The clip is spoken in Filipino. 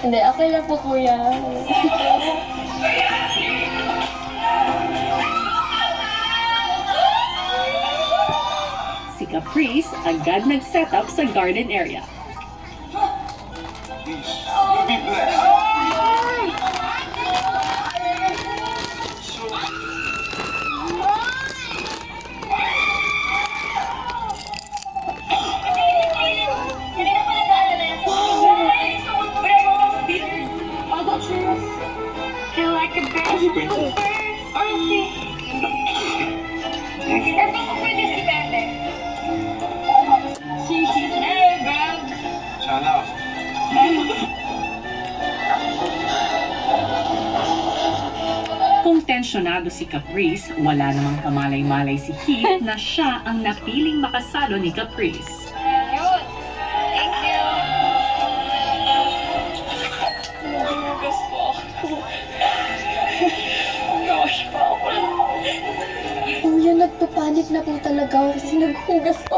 Hindi, okay lang po, kuya. Si Caprice agad nag-set up sa garden area. You'll be blessed. Feel like a bird. Sana. Kung tensyonado si Caprice, wala namang kamalay-malay si Heath na siya ang napiling makasalo ni Caprice. Yun. Thank you. Naghugas po ako. Gosh pa ako. Kuya, nagpapanik na po talaga ako kasi naghugas po